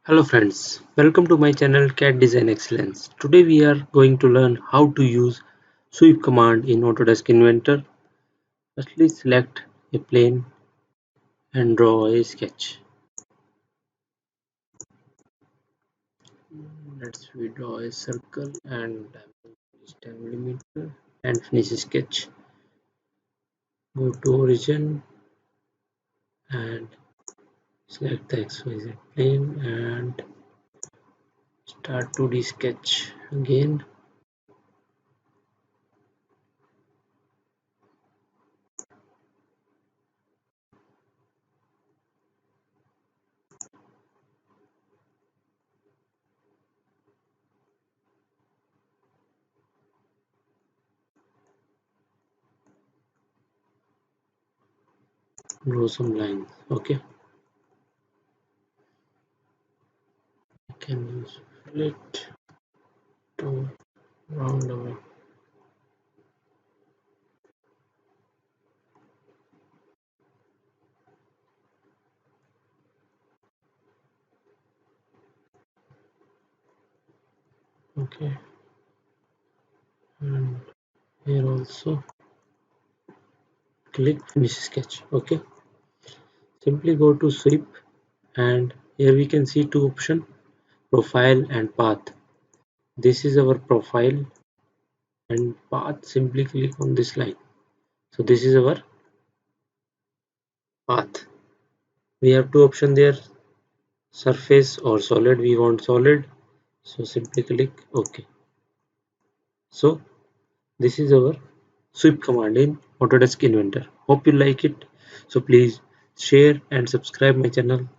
Hello friends, welcome to my channel CAD Design Excellence. Today we are going to learn how to use sweep command in Autodesk Inventor. Firstly select a plane and draw a sketch. We draw a circle and dimension is 10 millimeter and finish sketch. Go to origin and select the XYZ plane and start 2D sketch again. Draw some lines. Okay. I can use fillet to round our okay, and here also click finish sketch. Okay, simply go to sweep and here we can see two options, profile and path. This is our profile and path. Simply click on this line. So this is our path. We have two options there, surface or solid. We want solid, so simply click OK. So this is our sweep command in Autodesk Inventor. Hope you like it. So please share and subscribe my channel.